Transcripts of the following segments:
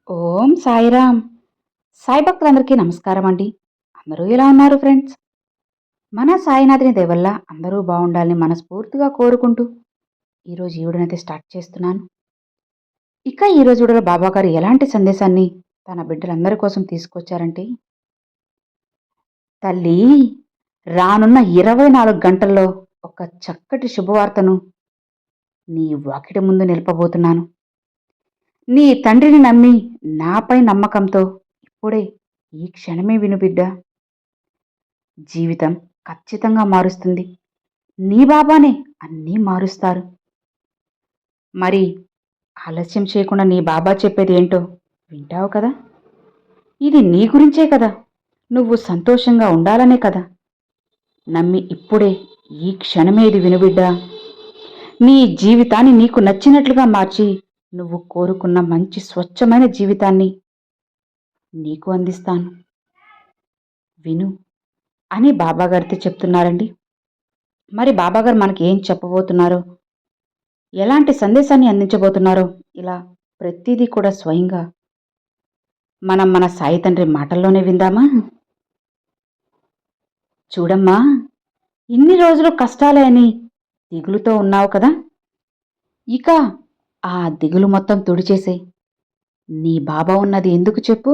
ఓం సాయిరామ్. సాయి భక్తులందరికీ నమస్కారం అండి. అందరూ ఎలా ఉన్నారు ఫ్రెండ్స్? మన సాయినాథుని దయ వల్ల అందరూ బాగుండాలని మనస్ఫూర్తిగా కోరుకుంటూ ఈరోజు ఈ వీడియోనైతే స్టార్ట్ చేస్తున్నాను. ఇక ఈరోజు వీడియోలో బాబా గారు ఎలాంటి సందేశాన్ని తన బిడ్డలందరి కోసం తీసుకొచ్చారంటే, తల్లి, రానున్న 24 గంటల్లో ఒక చక్కటి శుభవార్తను నీ వాకిటి ముందు నిలపబోతున్నాను. నీ తండ్రిని నమ్మి నాపై నమ్మకంతో ఇప్పుడే ఈ క్షణమే విను బిడ్డ. జీవితం ఖచ్చితంగా మారుస్తుంది. నీ బాబానే అన్నీ మారుస్తారు. మరి ఆలస్యం చేయకుండా నీ బాబా చెప్పేది ఏంటో వింటావు కదా. ఇది నీ గురించే కదా, నువ్వు సంతోషంగా ఉండాలనే కదా. నమ్మి ఇప్పుడే ఈ క్షణమే ఇది వినుబిడ్డా. నీ జీవితాన్ని నీకు నచ్చినట్లుగా మార్చి నువ్వు కోరుకున్న మంచి స్వచ్ఛమైన జీవితాన్ని నీకు అందిస్తాను. విను అని బాబాగారితో చెప్తున్నారండి. మరి బాబాగారు మనకి ఏం చెప్పబోతున్నారో, ఎలాంటి సందేశాన్ని అందించబోతున్నారో ఇలా ప్రతిదీ కూడా స్వయంగా మనం మన సాయి తండ్రి మాటల్లోనే విందామా. చూడమ్మా, ఇన్ని రోజులు కష్టాలే అని దిగులుతో ఉన్నావు కదా. ఇక ఆ దిగులు మొత్తం తుడిచేసే నీ బాబా ఉన్నది ఎందుకు చెప్పు.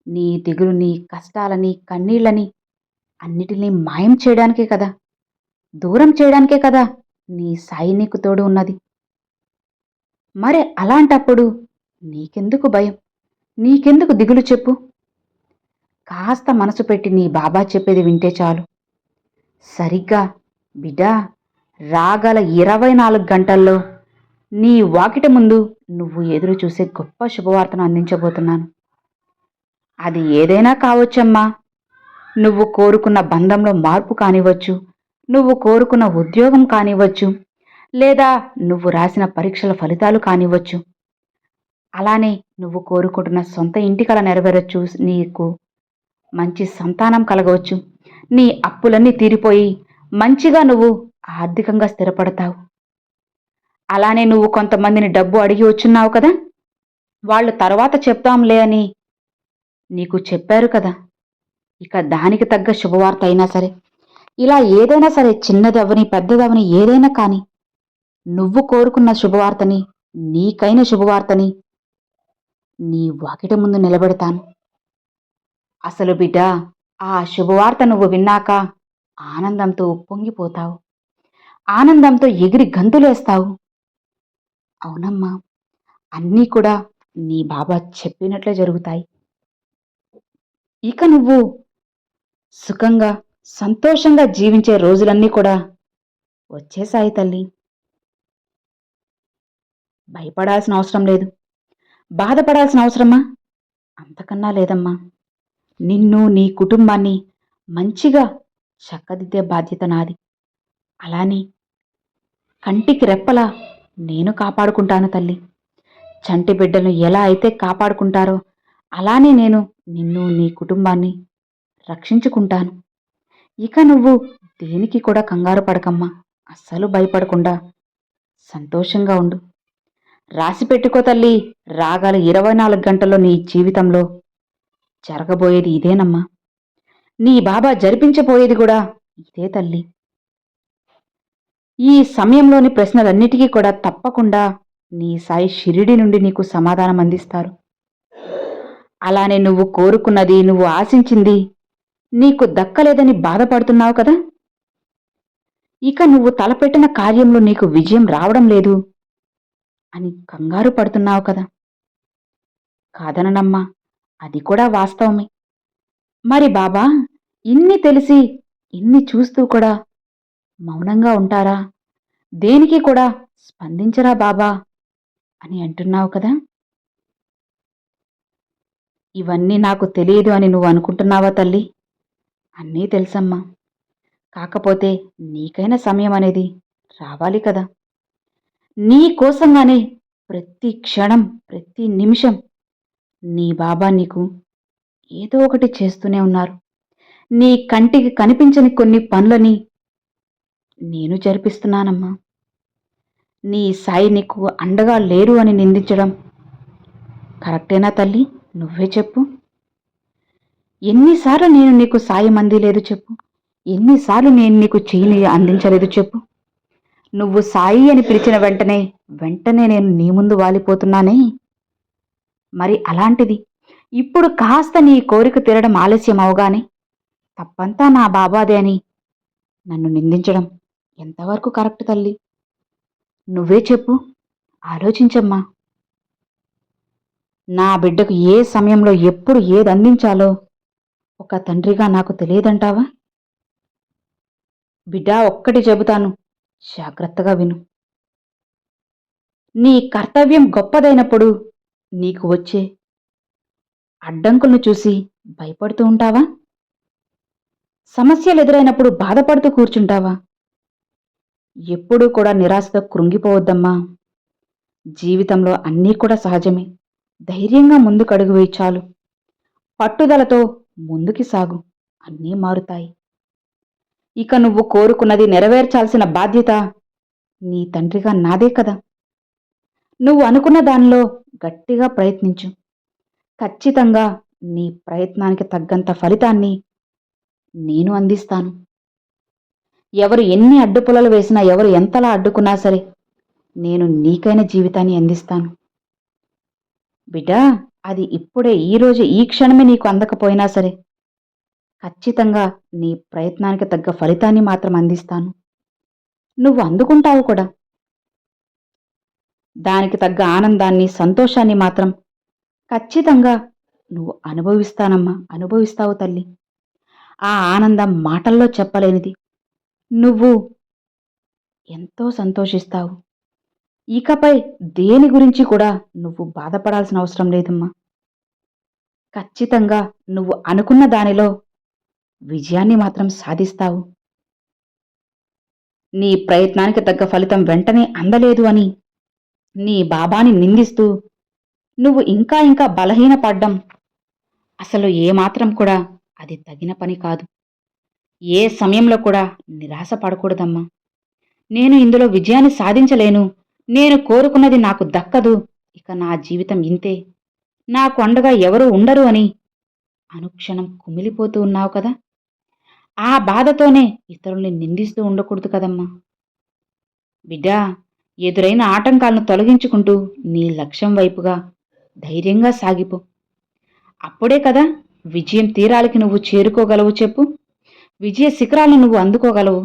నీ దిగులు, నీ కష్టాలని, కన్నీళ్ళని అన్నిటినీ మాయం చేయడానికే కదా, దూరం చేయడానికే కదా నీ సాయి నీకు తోడు ఉన్నది. మరి అలాంటప్పుడు నీకెందుకు భయం, నీకెందుకు దిగులు చెప్పు. కాస్త మనసు పెట్టి నీ బాబా చెప్పేది వింటే చాలు. సరిగ్గా బిడ్డా, రాగల 24 గంటల్లో నీ వాకిట ముందు నువ్వు ఎదురు చూసే గొప్ప శుభవార్తను అందించబోతున్నాను. అది ఏదైనా కావచ్చమ్మా. నువ్వు కోరుకున్న బంధంలో మార్పు కానివ్వచ్చు, నువ్వు కోరుకున్న ఉద్యోగం కానివ్వచ్చు, లేదా నువ్వు రాసిన పరీక్షల ఫలితాలు కానివ్వచ్చు. అలానే నువ్వు కోరుకుంటున్న సొంత ఇంటి కల నెరవేరచ్చు, నీకు మంచి సంతానం కలగవచ్చు, నీ అప్పులన్నీ తీరిపోయి మంచిగా నువ్వు ఆర్థికంగా స్థిరపడతావు. అలానే నువ్వు కొంతమందిని డబ్బు అడిగి వచ్చున్నావు కదా, వాళ్ళు తర్వాత చెప్తాంలే అని నీకు చెప్పారు కదా. ఇక దానికి తగ్గ శుభవార్త అయినా సరే, ఇలా ఏదైనా సరే, చిన్నదవని పెద్దదవని ఏదైనా కానీ, నువ్వు కోరుకున్న శుభవార్తని, నీకైన శుభవార్తని నీ వాకిటి ముందు నిలబెడతాను. అసలు బిడ్డ, ఆ శుభవార్త నువ్వు విన్నాక ఆనందంతో ఉప్పొంగిపోతావు, ఆనందంతో ఎగిరి గంతులేస్తావు. అవునమ్మా, అన్నీ కూడా నీ బాబా చెప్పినట్లే జరుగుతాయి. ఇక నువ్వు సుఖంగా సంతోషంగా జీవించే రోజులన్నీ కూడా వచ్చేసాయి తల్లి. భయపడాల్సిన అవసరం లేదు, బాధపడాల్సిన అవసరమా? అంతకన్నా లేదమ్మా. నిన్ను, నీ కుటుంబాన్ని మంచిగా చక్కదిద్దే బాధ్యత నాది. అలానే కంటికి రెప్పలా నేను కాపాడుకుంటాను తల్లి. చంటి బిడ్డలను ఎలా అయితే కాపాడుకుంటారో అలానే నేను నిన్ను, నీ కుటుంబాన్ని రక్షించుకుంటాను. ఇక నువ్వు దేనికి కూడా కంగారు పడకమ్మా. అస్సలు భయపడకుండా సంతోషంగా ఉండు. రాసి పెట్టుకో తల్లి, రాగల 24 గంటల్లో నీ జీవితంలో జరగబోయేది ఇదేనమ్మా. నీ బాబా జరిపించబోయేది కూడా ఇదే తల్లి. ఈ సమయంలోని ప్రశ్నలన్నిటికీ కూడా తప్పకుండా నీ సాయి షిరిడి నుండి నీకు సమాధానం అందిస్తారు. అలానే నువ్వు కోరుకున్నది, నువ్వు ఆశించింది నీకు దక్కలేదని బాధపడుతున్నావు కదా. ఇక నువ్వు తలపెట్టిన కార్యంలో నీకు విజయం రావడం లేదు అని కంగారు పడుతున్నావు కదా. కాదనమ్మా, అది కూడా వాస్తవమే. మరి బాబా ఇన్ని తెలిసి, ఇన్ని చూస్తూ కూడా మౌనంగా ఉంటారా, దేనికి కూడా స్పందించరా బాబా అని అంటున్నావు కదా. ఇవన్నీ నాకు తెలియదు అని నువ్వు అనుకుంటున్నావా తల్లి? అన్నీ తెలుసమ్మా. కాకపోతే నీకైన సమయం అనేది రావాలి కదా. నీ కోసంగానే ప్రతి క్షణం, ప్రతి నిమిషం నీ బాబా నీకు ఏదో ఒకటి చేస్తూనే ఉన్నారు. నీ కంటికి కనిపించని కొన్ని పనులని నేను జరిపిస్తున్నానమ్మా. నీ సాయి నీకు అండగా లేరు అని నిందించడం కరెక్టేనా తల్లి? నువ్వే చెప్పు. ఎన్నిసార్లు నేను నీకు సాయం అందిలేదు చెప్పు? ఎన్నిసార్లు నేను నీకు చెయ్యిని అందించలేదు చెప్పు? నువ్వు సాయి అని పిలిచిన వెంటనే, వెంటనే నేను నీ ముందు వాలిపోతున్నానే. మరి అలాంటిది ఇప్పుడు కాస్త నీ కోరిక తీరడం ఆలస్యం అవగానే తప్పంతా నా బాబాదే అని నన్ను నిందించడం ఎంతవరకు కరెక్ట్ తల్లి? నువ్వే చెప్పు. ఆలోచించమ్మా. నా బిడ్డకు ఏ సమయంలో ఎప్పుడు ఏది అందించాలో ఒక తండ్రిగా నాకు తెలియదంటావా? బిడ్డా, ఒక్కటి చెబుతాను, జాగ్రత్తగా విను. నీ కర్తవ్యం గొప్పదైనప్పుడు నీకు వచ్చే అడ్డంకులను చూసి భయపడుతూ ఉంటావా? సమస్యలు ఎదురైనప్పుడు బాధపడుతూ కూర్చుంటావా? ఎప్పుడూ కూడా నిరాశతో కృంగిపోవద్దమ్మా. జీవితంలో అన్నీ కూడా సహజమే. ధైర్యంగా ముందుకు అడుగు వేయి చాలు. పట్టుదలతో ముందుకి సాగు. అన్నీ మారుతాయి. ఇక నువ్వు కోరుకున్నది నెరవేర్చాల్సిన బాధ్యత నీ తండ్రిగా నాదే కదా. నువ్వు అనుకున్న దానిలో గట్టిగా ప్రయత్నించు. ఖచ్చితంగా నీ ప్రయత్నానికి తగ్గంత ఫలితాన్ని నేను అందిస్తాను. ఎవరు ఎన్ని అడ్డుపుల్లలు వేసినా, ఎవరు ఎంతలా అడ్డుకున్నా సరే, నేను నీకైన జీవితాన్ని అందిస్తాను. బిడ్డా, అది ఇప్పుడే, ఈరోజు, ఈ క్షణమే నీకు అందకపోయినా సరే, ఖచ్చితంగా నీ ప్రయత్నానికి తగ్గ ఫలితాన్ని మాత్రం అందిస్తాను. నువ్వు అందుకుంటావు కూడా. దానికి తగ్గ ఆనందాన్ని, సంతోషాన్ని మాత్రం ఖచ్చితంగా నువ్వు అనుభవిస్తానమ్మా, అనుభవిస్తావు తల్లి. ఆ ఆనందం మాటల్లో చెప్పలేనిది. నువ్వు ఎంతో సంతోషిస్తావు. ఇకపై దేని గురించి కూడా నువ్వు బాధపడాల్సిన అవసరం లేదమ్మా. ఖచ్చితంగా నువ్వు అనుకున్న దానిలో విజయాన్ని మాత్రం సాధిస్తావు. నీ ప్రయత్నానికి తగ్గ ఫలితం వెంటనే అందలేదు అని నీ బాబాని నిందిస్తూ నువ్వు ఇంకా ఇంకా బలహీనపడ్డం అసలు ఏమాత్రం కూడా అది తగిన పని కాదు. ఏ సమయంలో కూడా నిరాశ పడకూడదమ్మా. నేను ఇందులో విజయాన్ని సాధించలేను, నేను కోరుకున్నది నాకు దక్కదు, ఇక నా జీవితం ఇంతే, నాకు అండగా ఎవరూ ఉండరు అని అనుక్షణం కుమిలిపోతూ ఉన్నావు కదా. ఆ బాధతోనే ఇతరుల్ని నిందిస్తూ ఉండకూడదు కదమ్మా. బిడ్డా, ఎదురైన ఆటంకాలను తొలగించుకుంటూ నీ లక్ష్యం వైపుగా ధైర్యంగా సాగిపో. అప్పుడే కదా విజయం తీరాలకి నువ్వు చేరుకోగలవు చెప్పు. విజయ శిఖరాలను నువ్వు అందుకోగలవు.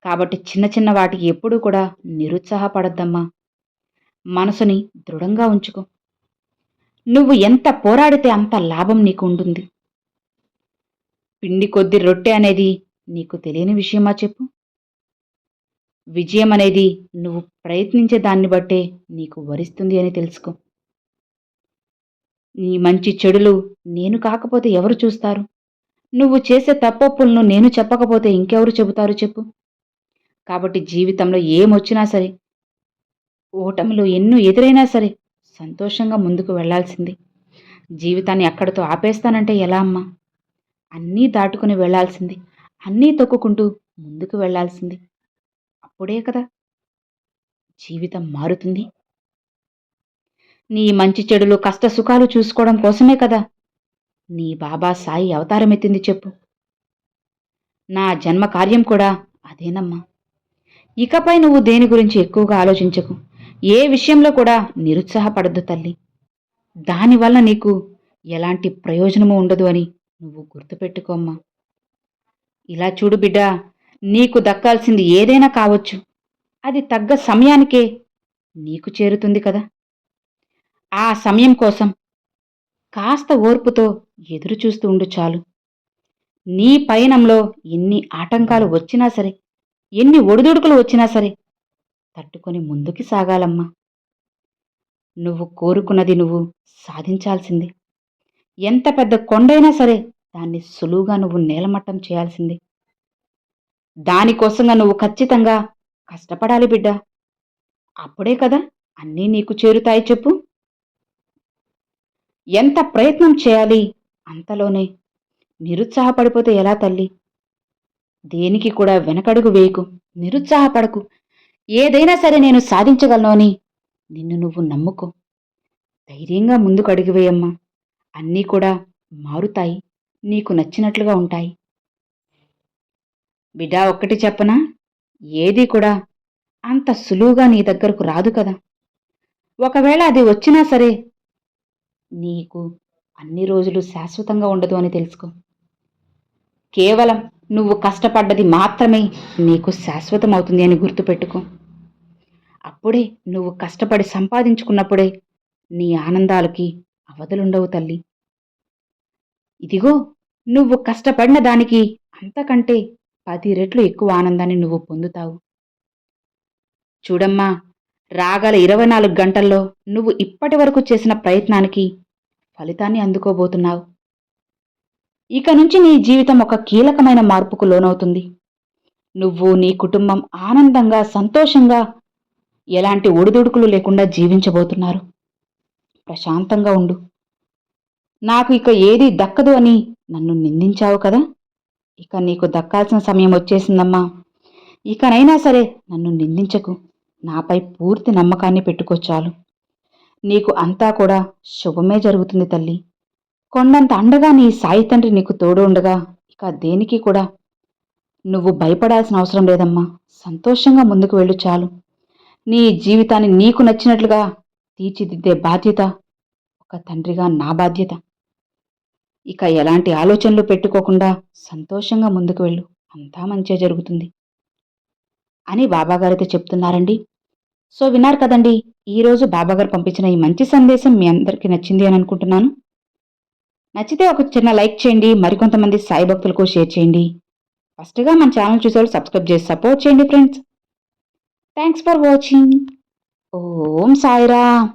కాబట్టి చిన్న చిన్న వాటికి ఎప్పుడూ కూడా నిరుత్సాహపడద్దమ్మా. మనసుని దృఢంగా ఉంచుకో. నువ్వు ఎంత పోరాడితే అంత లాభం నీకు ఉంటుంది. పిండి కొద్ది రొట్టె అనేది నీకు తెలియని విషయమా చెప్పు. విజయం అనేది నువ్వు ప్రయత్నించే దాన్ని బట్టే నీకు వరిస్తుంది అని తెలుసుకో. నీ మంచి చెడులు నేను కాకపోతే ఎవరు చూస్తారు? నువ్వు చేసే తప్పొప్పులను నేను చెప్పకపోతే ఇంకెవరు చెబుతారు చెప్పు. కాబట్టి జీవితంలో ఏమొచ్చినా సరే, ఓటములు ఎన్నో ఎదురైనా సరే, సంతోషంగా ముందుకు వెళ్లాల్సింది. జీవితాన్ని అక్కడితో ఆపేస్తానంటే ఎలా అమ్మా? అన్నీ దాటుకుని వెళ్లాల్సింది. అన్నీ తొక్కుకుంటూ ముందుకు వెళ్లాల్సింది. అప్పుడే కదా జీవితం మారుతుంది. నీ మంచి చెడులు, కష్ట సుఖాలు చూసుకోవడం కోసమే కదా నీ బాబా సాయి అవతారమెత్తింది చెప్పు. నా జన్మ కార్యం కూడా అదేనమ్మా. ఇకపై నువ్వు దేని గురించి ఎక్కువగా ఆలోచించకు. ఏ విషయంలో కూడా నిరుత్సాహపడద్దు తల్లి. దానివల్ల నీకు ఎలాంటి ప్రయోజనము ఉండదు అని నువ్వు గుర్తుపెట్టుకోమ్మా. ఇలా చూడు బిడ్డా, నీకు దక్కాల్సింది ఏదైనా కావచ్చు, అది తగ్గ సమయానికే నీకు చేరుతుంది కదా. ఆ సమయం కోసం కాస్త ఓర్పుతో ఎదురు చూస్తూ ఉండు చాలు. నీ పయనంలో ఎన్ని ఆటంకాలు వచ్చినా సరే, ఎన్ని ఒడిదుడుకులు వచ్చినా సరే, తట్టుకొని ముందుకి సాగాలమ్మా. నువ్వు కోరుకున్నది నువ్వు సాధించాల్సిందే. ఎంత పెద్ద కొండైనా సరే దాన్ని సులువుగా నువ్వు నేలమట్టం చేయాల్సిందే. దానికోసంగా నువ్వు ఖచ్చితంగా కష్టపడాలి బిడ్డా. అప్పుడే కదా అన్నీ నీకు చేరుతాయి చెప్పు. ఎంత ప్రయత్నం చేయాలి అంతలోనే నిరుత్సాహపడిపోతే ఎలా తల్లి? దేనికి కూడా వెనకడుగు వేయకు, నిరుత్సాహపడకు. ఏదైనా సరే నేను సాధించగలను అని నిన్ను నువ్వు నమ్ముకో. ధైర్యంగా ముందుకు అడుగు వేయమ్మా. అన్నీ కూడా మారుతాయి. నీకు నచ్చినట్లుగా ఉంటాయి. బిడ్డా, ఒక్కటి చెప్పనా? ఏదీ కూడా అంత సులువుగా నీ దగ్గరకు రాదు కదా! ఒకవేళ అది వచ్చినా సరే, నీకు అన్ని రోజులు శాశ్వతంగా ఉండదు అని తెలుసుకో. కేవలం నువ్వు కష్టపడ్డది మాత్రమే నీకు శాశ్వతమవుతుంది అని గుర్తుపెట్టుకో. అప్పుడే నువ్వు కష్టపడి సంపాదించుకున్నప్పుడే నీ ఆనందాలకి అవధులుండవు తల్లి. ఇదిగో, నువ్వు కష్టపడిన దానికి అంతకంటే 10 రెట్లు ఎక్కువ ఆనందాన్ని నువ్వు పొందుతావు. చూడమ్మా, రాగల 24 గంటల్లో నువ్వు ఇప్పటి వరకు చేసిన ప్రయత్నానికి ఫలితాన్ని అందుకోబోతున్నావు. ఇక నుంచి నీ జీవితం ఒక కీలకమైన మార్పుకు లోనవుతుంది. నువ్వు, నీ కుటుంబం ఆనందంగా, సంతోషంగా, ఎలాంటి ఒడిదుడుకులు లేకుండా జీవించబోతున్నారు. ప్రశాంతంగా ఉండు. నాకు ఇక ఏదీ దక్కదు అని నన్ను నిందించావు కదా! ఇక నీకు దక్కాల్సిన సమయం వచ్చేసిందమ్మా. ఇకనైనా సరే నన్ను నిందించకు. నాపై పూర్తి నమ్మకాన్ని పెట్టుకో చాలు. నీకు అంతా కూడా శుభమే జరుగుతుంది తల్లి. కొండంత అండగా నీ సాయి తండ్రి నీకు తోడు ఉండగా ఇక దేనికి కూడా నువ్వు భయపడాల్సిన అవసరం లేదమ్మా. సంతోషంగా ముందుకు వెళ్ళు చాలు. నీ జీవితాన్ని నీకు నచ్చినట్లుగా తీర్చిదిద్దే బాధ్యత ఒక తండ్రిగా నా బాధ్యత. ఇక ఎలాంటి ఆలోచనలు పెట్టుకోకుండా సంతోషంగా ముందుకు వెళ్ళు. అంతా మంచే జరుగుతుంది అని బాబాగారైతే చెప్తున్నారండి. సో విన్నారు కదండి, ఈరోజు బాబాగారు పంపించిన ఈ మంచి సందేశం మీ అందరికీ నచ్చింది అని అనుకుంటున్నాను. నచ్చితే ఒక చిన్న లైక్ చేయండి, మరికొంతమంది సాయి భక్తులకు షేర్ చేయండి. ఫస్ట్గా మన ఛానల్ చూసేవాళ్ళు సబ్స్క్రైబ్ చేసి సపోర్ట్ చేయండి friends. Thanks for watching. Om Sairam.